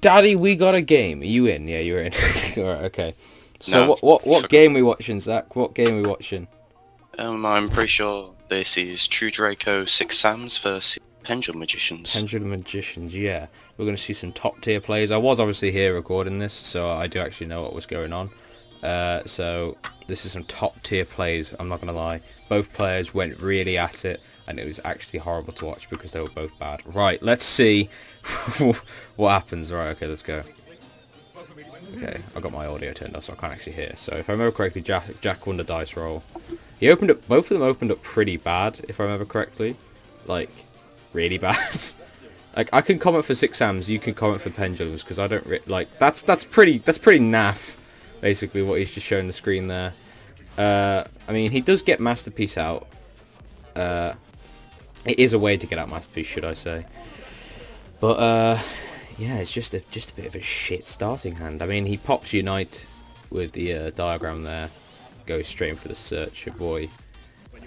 Daddy, we got a game. Are you in? Yeah, you're in. Alright, okay. So No, what game we watching, Zach? What game we watching? I'm pretty sure this is True Draco 6 Sams versus Pendulum Magicians. Pendulum Magicians, yeah. We're going to see some top tier plays. I was obviously here recording this, so I do actually know what was going on. So this is some top tier plays, I'm not going to lie. Both players went really at it, and it was actually horrible to watch because they were both bad. Right, let's see what happens. Right, okay, let's go. Okay, I got my audio turned off, so I can't actually hear. So if I remember correctly, Jack won the dice roll. He opened up, both of them opened up pretty bad, if I remember correctly. Like, really bad. Like, I can comment for 6 Sams, you can comment for Pendulums, because I don't like, that's pretty naff, basically, what he's just showing the screen there. I mean, he does get Masterpiece out. It is a way to get out Masterpiece, should I say. But, yeah, it's just a bit of a shit starting hand. I mean, he pops Unite with the diagram there, goes straight in for the Searcher boy,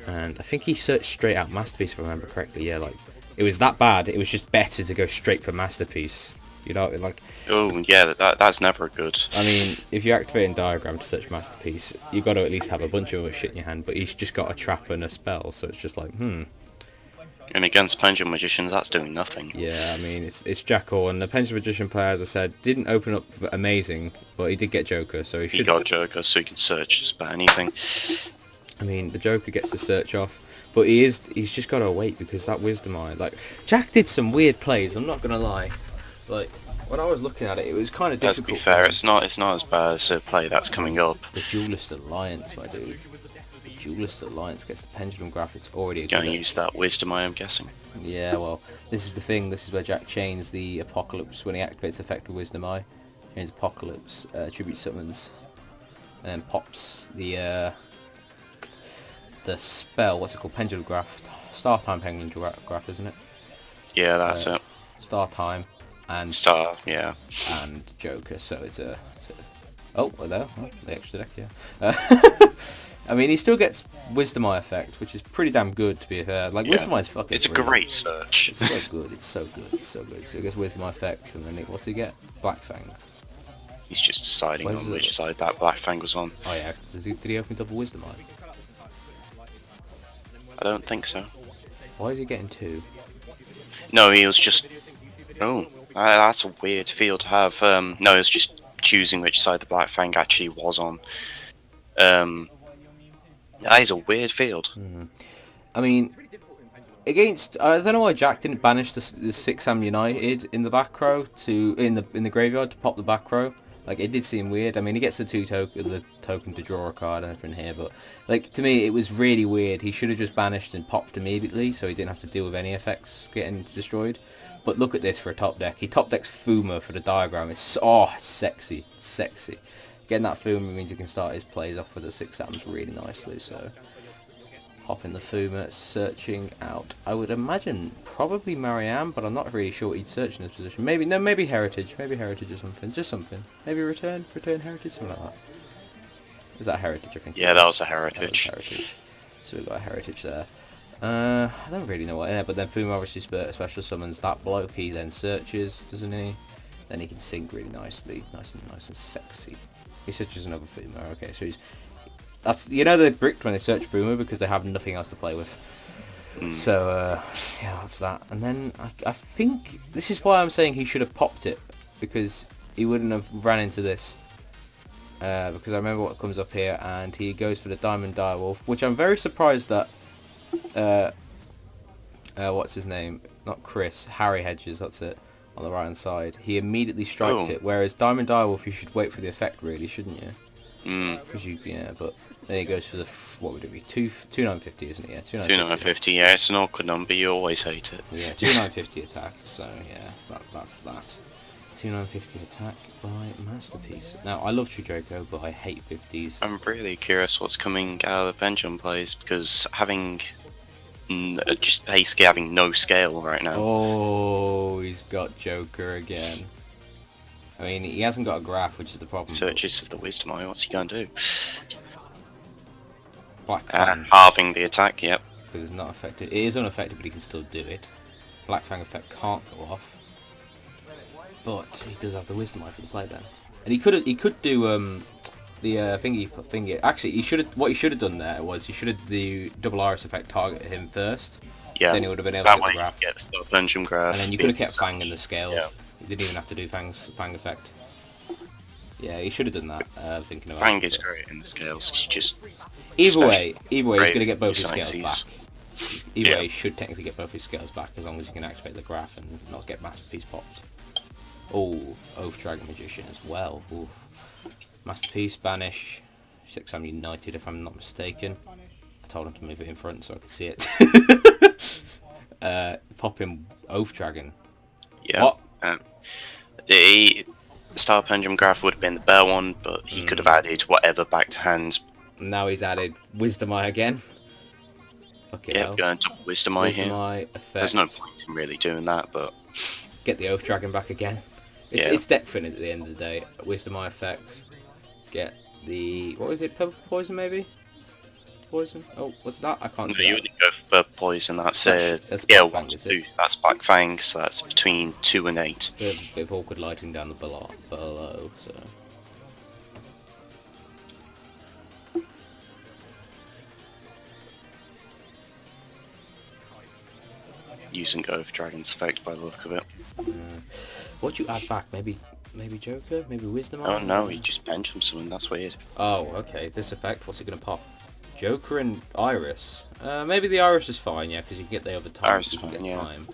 and I think he searched straight out Masterpiece if I remember correctly. Yeah, like, it was that bad, it was just better to go straight for Masterpiece. You know, like... Oh, yeah, that's never good. I mean, if you're activating diagram to search Masterpiece, you've got to at least have a bunch of other shit in your hand, but he's just got a trap and a spell, so it's just like, And against Pendulum Magicians, that's doing nothing. Yeah, I mean, it's Jackal, and the Pendulum Magician player, as I said, didn't open up amazing, but he did get Joker, so he should... He got Joker, so he can search just about anything. I mean, the Joker gets the search off, but he's just got to wait, because that Wisdom Eye, like, Jack did some weird plays, I'm not going to lie. Like, when I was looking at it, it was kind of difficult. To be fair, it's not as bad as a play that's coming up. The Duelist Alliance, my dude. The Duelist Alliance gets the Pendulum Graphics already a Going good... to use that Wisdom Eye, I'm guessing. Yeah, well, this is the thing. This is where Jack chains the Apocalypse when he activates effect with Wisdom Eye. Chains Apocalypse, tribute summons, and then pops the spell. What's it called? Pendulum Graph. Star Time Pendulum Graph, isn't it? Yeah, that's it. Star Time and Star, yeah. And Joker. So it's a oh, well, there. Oh, the extra deck, yeah. I mean, he still gets Wisdom Eye effect, which is pretty damn good, to be fair. Like, yeah. Wisdom Eye's fucking It's a great search. It's so good, it's so good, it's so good. So he gets Wisdom Eye effect, and then what's he get? Black Fang. He's just deciding on which side that Black Fang was on. Oh yeah, did he open double Wisdom Eye? I don't think so. Why is he getting 2? No, he was just... Oh, that's a weird field to have. No, he was just choosing which side the Black Fang actually was on. That is a weird field. I mean, against I don't know why Jack didn't banish the 6 Sam United in the back row in the graveyard to pop the back row. Like, it did seem weird. I mean, he gets the token to draw a card and everything here, but like, to me it was really weird. He should have just banished and popped immediately, so he didn't have to deal with any effects getting destroyed. But look at this for a top deck. He top decks Fuma for the diagram. It's sexy, it's sexy. Getting that Fuma means he can start his plays off with the 6 Sams really nicely. So, popping the Fuma, searching out. I would imagine probably Marianne, but I'm not really sure what he'd search in this position. Maybe Heritage or something. Just something. Maybe Return Heritage, something like that. Is that Heritage? I think. Yeah, that was a Heritage. So we got a Heritage there. I don't really know what. Yeah, but then Fuma obviously special summons that bloke. He then searches, doesn't he? Then he can sync really nicely, nice and sexy. He searches another Fuma. Okay, so that's, you know, they're bricked when they search Fuma because they have nothing else to play with. So yeah, that's that. And then I think this is why I'm saying he should have popped it, because he wouldn't have ran into this. Because I remember what comes up here, and he goes for the Diamond Direwolf, which I'm very surprised that what's his name? Not Chris, Harry Hedges. That's it. On the right hand side, he immediately striked it. Whereas Diamond Direwolf, you should wait for the effect, really, shouldn't you? Because yeah, but then he goes for the what would it be? 2950, isn't it? Yeah, 2950. Yeah, it's an awkward number. You always hate it. Yeah, 2950 attack. So yeah, that's that. 2950 attack by Masterpiece. Now I love Draco, but I hate 50s. I'm really curious what's coming out of the Pendulum plays, because having just basically having no scale right now. Oh, he's got Joker again. I mean, he hasn't got a graph, which is the problem. Searches of the Wisdom Eye, what's he going to do? Black Fang. Halving the attack, yep. Because it's not affected. It is unaffected, but he can still do it. Black Fang effect can't go off. But he does have the wisdom eye for the play then. And he could do the thingy. Actually, what he should have done there was he should have the double Iris effect target him first. Yeah. Then he would have been able that to get way the graph. you get the Pendulum graph. And then you could have kept Fang in the scales. Yeah. You didn't even have to do Fang effect. Yeah, he should have done that. Thinking about Fang it. is great in the scales. You just Either way, he's Great going to get both his scales sightsies. back. Either Yeah. way, he should technically get both his scales back as long as you can activate the graph and not get Masterpiece popped. Oh, Oath Dragon Magician as well. Ooh. Masterpiece, banish. 6 United if I'm not mistaken. I told him to move it in front so I could see it. Pop in Oath Dragon. Yeah. What? The Star Pendulum graph would have been the bear one, but he could have added whatever back to hand. Now he's added Wisdom Eye again. Fucking Yeah, hell. going to Wisdom Eye Wisdom here. Eye effect. There's no point in really doing that, but Get the Oath Dragon back again. Yeah. It's deck fin at the end of the day. Wisdom Eye effects. Get the... What was it? Purple Poison maybe? Poison? Oh, what's that? I can't you see that. wouldn't go for poison. That's That's yeah, Black Fang, 1 is to it? 2. That's Black Fang, so that's between 2 and 8. A bit of awkward lighting down the below, so... Using Go for Dragon's effect by the look of it. What'd you add back? Maybe Joker? Maybe Wisdom Eye? Oh no, he just Pendulum something. That's weird. Oh, okay. This effect, what's it going to pop? Joker and Iris. Maybe the Iris is fine, yeah, because you can get the other time. Iris is you can fine, get yeah. time.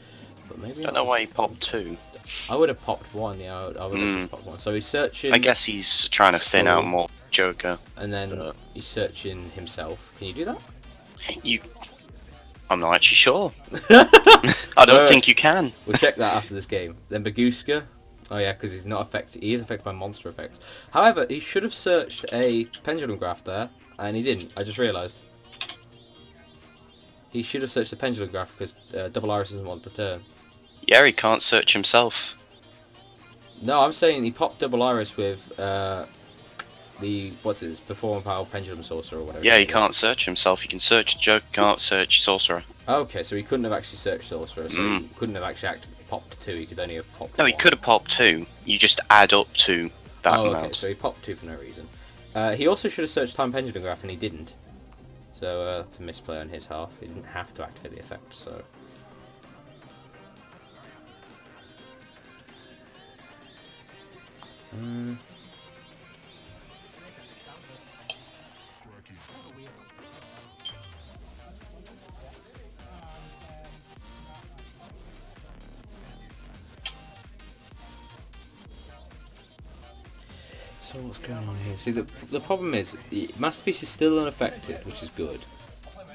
But maybe Don't know why he popped 2. I would have popped one, yeah. I would have just popped one. So he's searching. I guess he's trying to thin out Skull. more Joker. And then he's searching himself. Can you do that? I'm not actually sure. I don't think you can. We'll check that after this game. Then Baguska. Oh yeah, because he's not affected. He is affected by monster effects. However, he should have searched a pendulum graph there, and he didn't. I just realised. He should have searched the pendulum graph because double Iris doesn't want per turn. Yeah, he can't search himself. No, I'm saying he popped double Iris with what's his Perform Power Pendulum Sorcerer or whatever. Yeah, he it is. can't search himself. He can search Joker, can't search Sorcerer. Okay, so he couldn't have actually searched Sorcerer, so he couldn't have actually popped 2. He could only have popped. No, he 1. could have popped 2. You just add up to that Oh, amount. okay, so he popped 2 for no reason. He also should have searched Time Pendulum Graph, and he didn't. So that's a misplay on his half. He didn't have to activate the effect, so... So what's going on here? See, the problem is, the Masterpiece is still unaffected, which is good.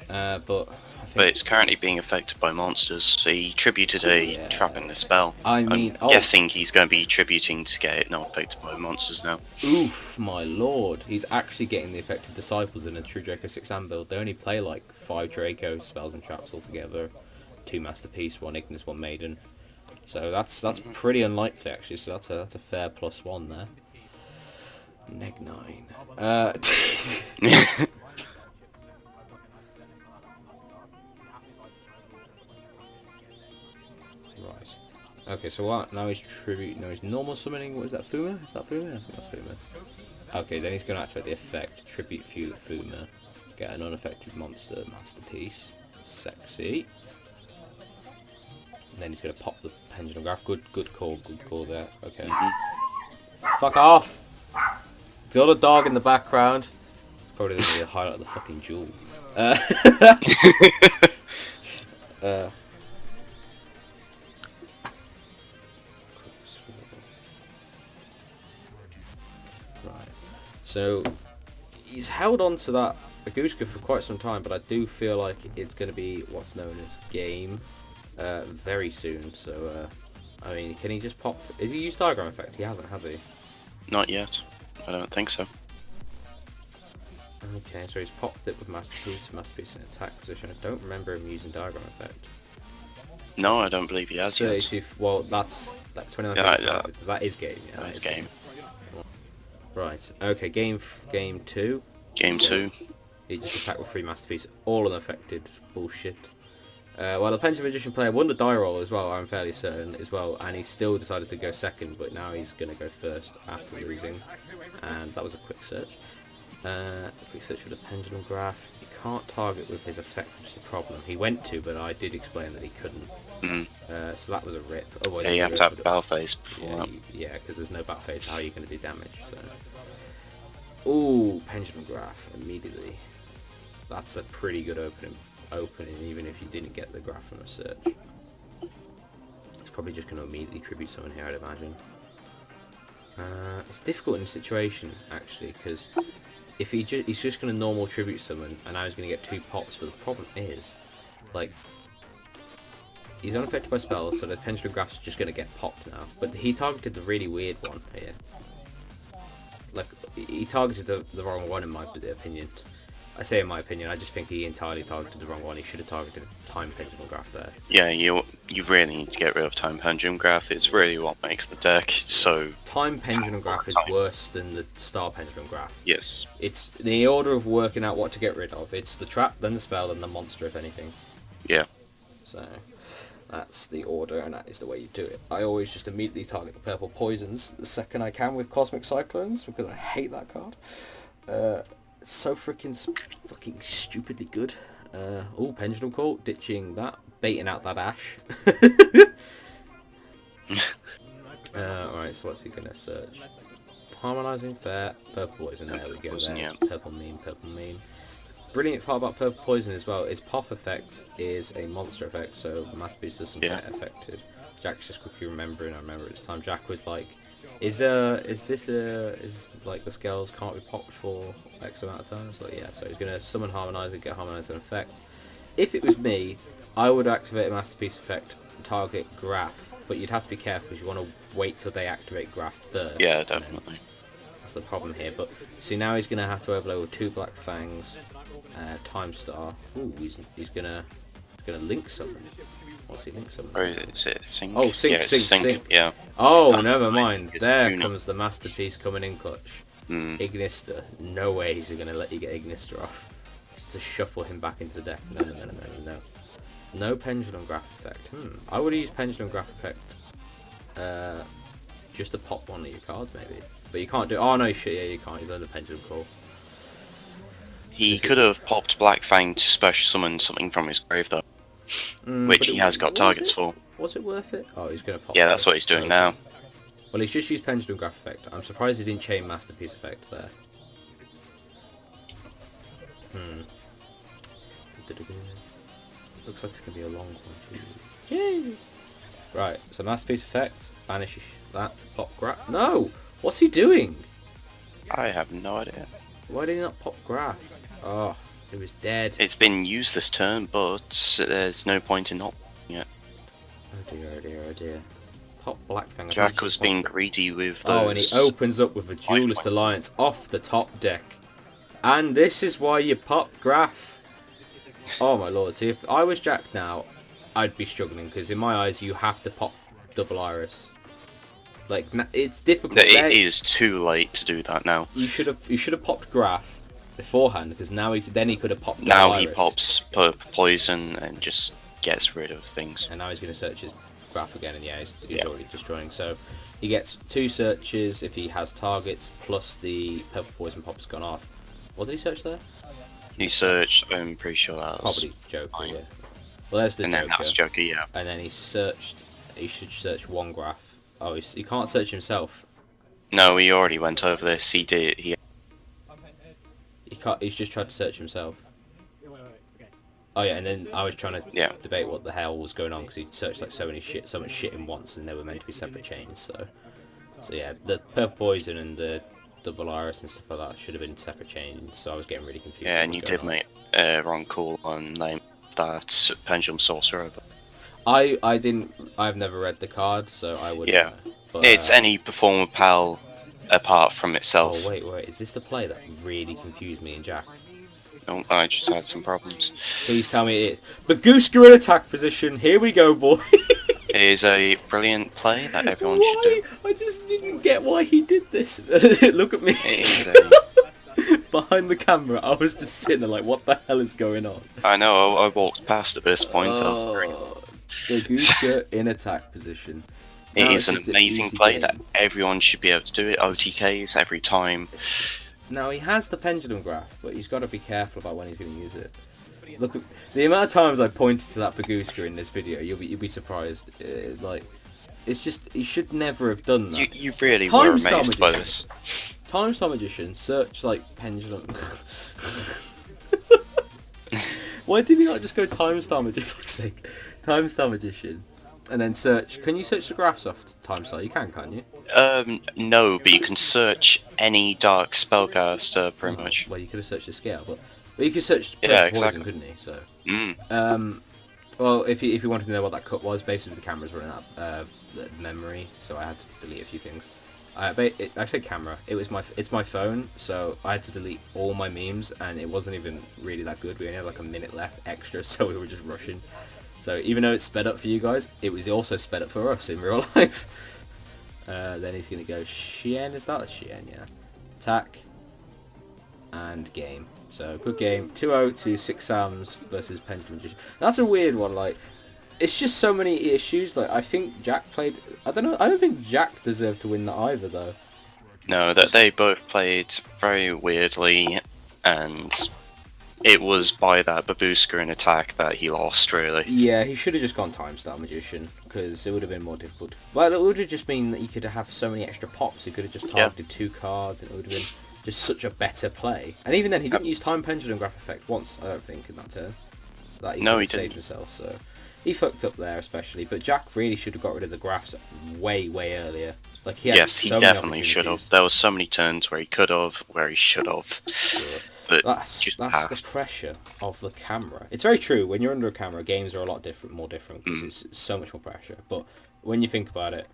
But I think... But it's currently being affected by monsters. So he tributed a trap in the spell. I mean, I'm guessing he's going to be tributing to get it not affected by monsters now. Oof, my lord. He's actually getting the affected disciples in a true Draco 6-am build. They only play like 5 Draco spells and traps altogether. 2 Masterpiece, 1 Ignis, 1 Maiden. So that's pretty unlikely actually, so that's a fair +1 there. Neg 9. Right. Okay, so what? Now he's tribute. No, he's normal summoning. What is that? Fuma? Is that Fuma? I think that's Fuma. Okay, then he's going to activate the effect. Tribute Fuma. Get an unaffected monster Masterpiece. Sexy. And then he's going to pop the Pendulum Graph. Good call there. Okay. Fuck off! Got a dog in the background. Probably going to be a highlight of the fucking Duel. Right. So he's held on to that Aguska for quite some time, but I do feel like it's going to be what's known as game very soon. So I mean, can he just pop? Has he used Diagram Effect? He hasn't, has he? Not yet. I don't think so. Okay, so he's popped it with Masterpiece in attack position. I don't remember him using Diagram Effect. No, I don't believe he has yet. 32, well, that's 29. Yeah, that is game. Yeah, That is game. Right. Okay. Game 2. Game 2. He just attacked with 3 Masterpiece, all unaffected. Bullshit. Well, the Pendulum Magician player won the die roll as well, I'm fairly certain as well, and he still decided to go second, but now he's going to go first after losing. And that was a quick search. Quick search for the Pendulum Graph. He can't target with his effect, which is the problem. He went to, but I did explain that he couldn't. So that was a rip. Otherwise, Yeah, you have to have battle phase before that. Yeah, because there's no back phase. How are you going to do damage? So. Ooh, Pendulum Graph immediately. That's a pretty good opening, even if you didn't get the graph from a search. It's probably just going to immediately tribute someone here, I'd imagine. It's difficult in this situation, actually, because if he's just going to normal tribute summon, and now he's going to get 2 pops, but the problem is, like, he's unaffected by spells, so the Pendulum Graph's just going to get popped now. But he targeted the really weird one here. Like, he targeted the wrong one in my opinion. I say in my opinion, I just think he entirely targeted the wrong one. He should have targeted Time Pendulum Graph there. Yeah, you really need to get rid of Time Pendulum Graph. It's really what makes the deck so... Time Pendulum Graph is worse than the Star Pendulum Graph. Yes. It's the order of working out what to get rid of. It's the trap, then the spell, then the monster, if anything. Yeah. So, that's the order, and that is the way you do it. I always just immediately target the purple poisons the second I can with Cosmic Cyclones, because I hate that card. It's so fucking stupidly good. Oh, Pendulum Court, ditching that, baiting out that Ash. Alright, so what's he gonna search? Harmonizing, fair, purple poison, there we go, Poison, there's yeah. purple meme. Brilliant part about purple poison as well is pop effect is a monster effect, so Masterpiece doesn't get affected. Jack's just quickly remembering, I remember at this time, Jack was like, is like the scales can't be popped for X amount of times? Like, yeah, so he's gonna summon Harmonizer, get Harmonizer effect. If it was me, I would activate a Masterpiece effect, target Graph, but you'd have to be careful because you want to wait till they activate Graph first. Yeah, definitely. That's the problem here. But see, now he's gonna have to overload with 2 Black Fangs, Time Star. Ooh, he's gonna link summon. What's he link summon? Or is it Sync? Oh, Sync, yeah, Sync. Yeah. Oh, never mind. It's There Una. comes the Masterpiece coming in clutch. Ignister. No way he's going to let you get Ignister off. Just to shuffle him back into the deck. No. No Pendulum Graph effect. I would have used Pendulum Graph effect just to pop one of your cards, maybe. But you can't do... Oh, no, shit, yeah, you can't. He's under Pendulum Core. He could have popped Black Fang to special summon something from his grave, though. Which he has got targets for. Was it worth it? Oh, he's going to pop. Yeah, that's what he's doing now. Well, he's just used Pendulum Graph effect. I'm surprised he didn't chain Masterpiece effect there. Looks like it's going to be a long one. Yay! Right, so Masterpiece effect. Banish that. Pop Graph. No! What's he doing? I have no idea. Why did he not pop Graph? Oh, he was dead. It's been used this turn, but there's no point in not using it. Oh dear. Pop Black Fang. Jack was being greedy with those. Oh, and he opens up with a Duelist Alliance off the top deck. And this is why you pop Graph. Oh my lord, see, if I was Jack now, I'd be struggling, because in my eyes you have to pop Double Iris. Like, it's difficult. It is too late to do that now. You should have popped Graph beforehand, because now he could have popped Double Now Iris. he pops Poison and just gets rid of things. And now he's going to search his Graph again, and yeah, he's already destroying. So he gets 2 searches if he has targets, plus the Purple Poison pop's gone off. What did he search there? He searched, I'm pretty sure that was... Probably Joker, yeah. Well, there's the And Joker. then that was Joker, yeah. And then he should search 1 Graph. Oh, he can't search himself. No, he already went over this. He did. He can't. He's just tried to search himself. Oh yeah, and then I was trying to debate what the hell was going on, because he searched like so much shit in once, and they were meant to be separate chains. So yeah, the Purple Poison and the Double Iris and stuff like that should have been separate chains. So I was getting really confused. Yeah, and you did make a wrong call on name that Pendulum Sorcerer. But I've never read the card, so I wouldn't know. But, it's any Performer Pal apart from itself. Oh wait, is this the play that really confused me and Jack? Oh, I just had some problems. Please tell me it is. But Goosker in attack position, here we go, boy. It is a brilliant play that everyone should do. I just didn't get why he did this. Look at me. It is behind the camera, I was just sitting there like, what the hell is going on? I know, I walked past at this point. I was very... Baguska in attack position. It Now is it's an just amazing easy play game. that everyone should be able to do it. OTKs every time. Now he has the pendulum graph, but he's got to be careful about when he's going to use it. Look, at the amount of times I pointed to that Baguska in this video, you'll be surprised. Like, it's just, he should never have done that. You really Time were Star amazed by Magician. this. Time Star Magician, search like pendulum. Why didn't you not just go Time Star Magician? For fuck's sake. Time Star Magician, and then search. Can you search the graphs off Time Star? You can, can't you? No, but you can search any dark spellcaster pretty much. Well, you could have searched the scale, but you could search Yeah, Poison, exactly. couldn't you? So. Mm. Well, if you wanted to know what that cut was, basically the camera's running out of memory, so I had to delete a few things. I said camera. It's my phone, so I had to delete all my memes, and it wasn't even really that good. We only had like a minute left extra, so we were just rushing. So even though it's sped up for you guys, it was also sped up for us in real life. Then he's gonna go Shien. Is that a Shien? Yeah. Attack and game. So good game. 2-0 to 6 Sams versus Pendulum Magician. That's a weird one. Like, it's just so many issues. Like, I think Jack played. I don't know. I don't think Jack deserved to win that either, though. No, that they both played very weirdly, and it was by that Babushka in attack that he lost, really. Yeah, he should have just gone Time Star Magician, because it would have been more difficult. Well, it would have just been that he could have so many extra pops. He could have just targeted 2 cards, and it would have been just such a better play. And even then, he didn't use Time Pendulum Graph Effect once, I don't think, in that turn. That he No, he saved didn't. himself, so he fucked up there especially. But Jack really should have got rid of the graphs way earlier. Like, he had Yes, he so many definitely should have. opportunities. There were so many turns where he could have, where he should have. But That's just the passed. pressure of the camera. It's very true. When you're under a camera, games are a lot more different because it's so much more pressure. But when you think about it,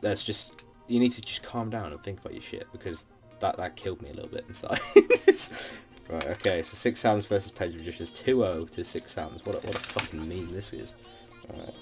there's just, you need to just calm down and think about your shit, because that killed me a little bit inside. Right, okay, so 6 Sams versus Pendulum Magicians, 2-0 to 6 Sams. What a fucking meme this is. Alright.